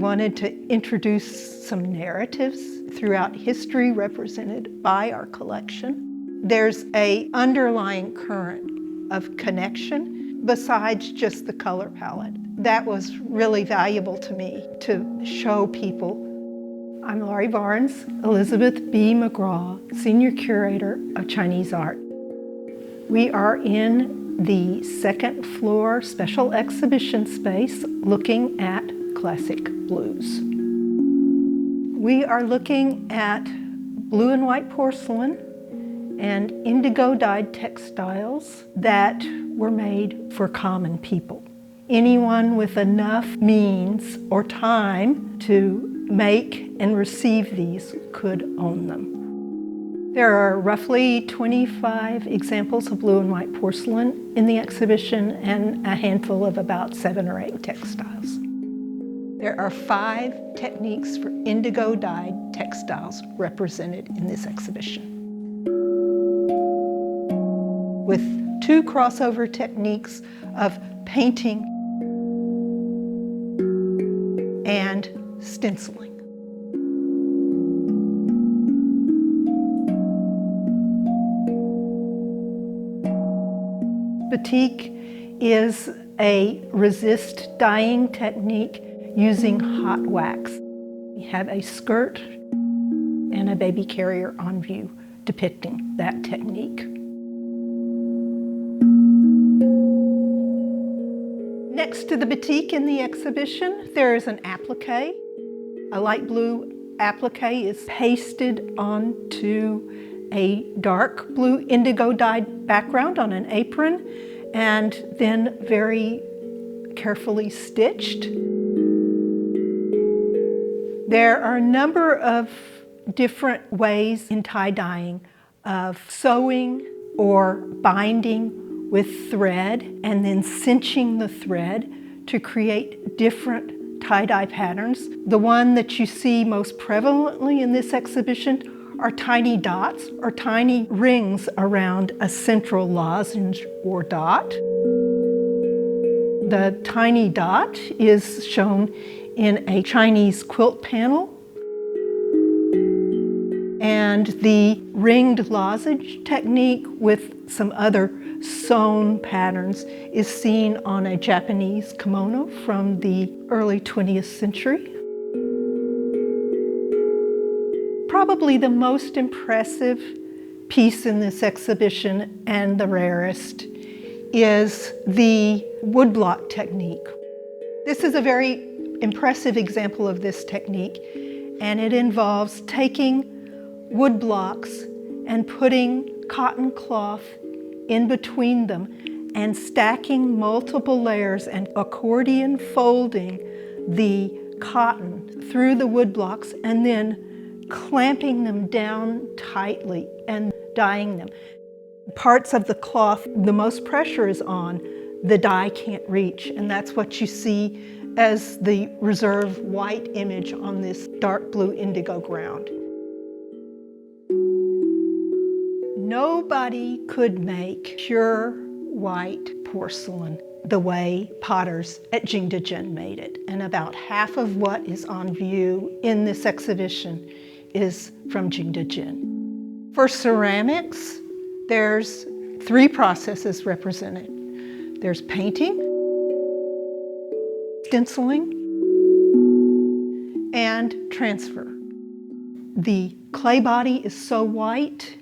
wanted to introduce some narratives throughout history represented by our collection. There's an underlying current of connection besides just the color palette. That was really valuable to me to show people. I'm Laurie Barnes, Elizabeth B. McGraw, Senior Curator of Chinese Art. We are in the second floor special exhibition space looking at classic blues. We are looking at blue and white porcelain and indigo-dyed textiles that were made for common people. Anyone with enough means or time to make and receive these could own them. There are roughly 25 examples of blue and white porcelain in the exhibition and a handful of about 7 or 8 textiles. There are 5 techniques for indigo-dyed textiles represented in this exhibition, with 2 crossover techniques of painting and stenciling. Batik is a resist dyeing technique using hot wax. We have a skirt and a baby carrier on view depicting that technique. Next to the batik in the exhibition, there is an applique. A light blue applique is pasted onto a dark blue indigo-dyed background on an apron and then very carefully stitched. There are a number of different ways in tie-dyeing of sewing or binding with thread and then cinching the thread to create different tie-dye patterns. The one that you see most prevalently in this exhibition are tiny dots or tiny rings around a central lozenge or dot. The tiny dot is shown in a Chinese quilt panel, and the ringed lozenge technique with some other sewn patterns is seen on a Japanese kimono from the early 20th century. Probably the most impressive piece in this exhibition, and the rarest, is the woodblock technique. This is a very impressive example of this technique, and it involves taking wood blocks and putting cotton cloth in between them and stacking multiple layers and accordion folding the cotton through the wood blocks and then clamping them down tightly and dyeing them. Parts of the cloth, the most pressure is on, the dye can't reach, and that's what you see as the reserve white image on this dark blue indigo ground. Nobody could make pure white porcelain the way potters at Jingdezhen made it, and about half of what is on view in this exhibition is from Jingdezhen. For ceramics, there's 3 processes represented. There's painting, stenciling, and transfer. The clay body is so white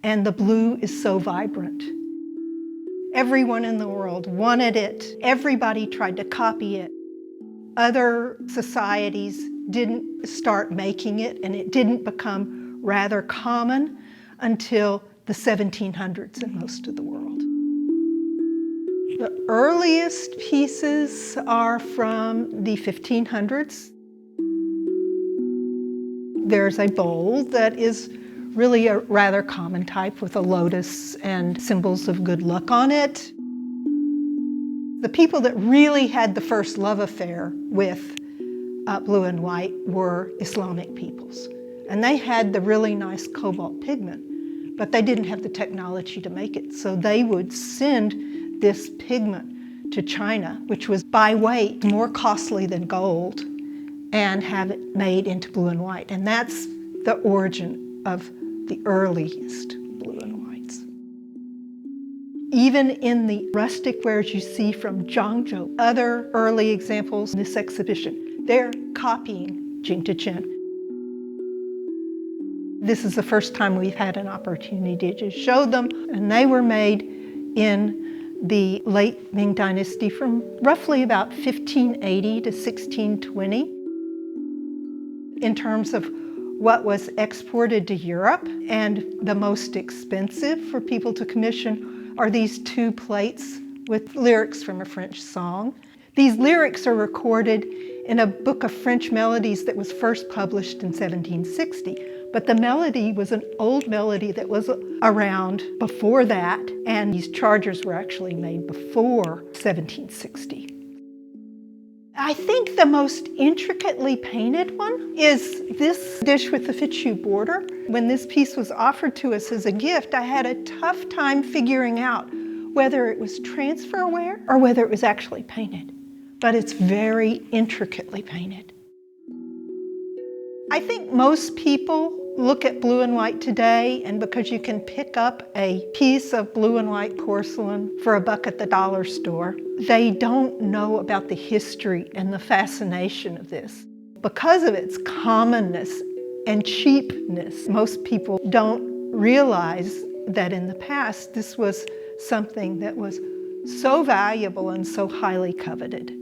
and the blue is so vibrant. Everyone in the world wanted it. Everybody tried to copy it. Other societies didn't start making it, and it didn't become rather common until the 1700s in most of the world. The earliest pieces are from the 1500s. There's a bowl that is really a rather common type with a lotus and symbols of good luck on it. The people that really had the first love affair with blue and white were Islamic peoples. And they had the really nice cobalt pigment, but they didn't have the technology to make it. So they would send this pigment to China, which was by weight more costly than gold. and have it made into blue and white. And that's the origin of the earliest blue and whites. Even in the rustic wares you see from Zhangzhou, other early examples in this exhibition, they're copying Jingdezhen. This is the first time we've had an opportunity to show them, and they were made in the late Ming Dynasty from roughly about 1580 to 1620. In terms of what was exported to Europe, and the most expensive for people to commission are these two plates with lyrics from a French song. These lyrics are recorded in a book of French melodies that was first published in 1760. But the melody was an old melody that was around before that, and these chargers were actually made before 1760. I think the most intricately painted one is this dish with the fichu border. When this piece was offered to us as a gift, I had a tough time figuring out whether it was transferware or whether it was actually painted. But it's very intricately painted. I think most people look at blue and white today, and because you can pick up a piece of blue and white porcelain for $1 at the dollar store, they don't know about the history and the fascination of this. Because of its commonness and cheapness, most people don't realize that in the past this was something that was so valuable and so highly coveted.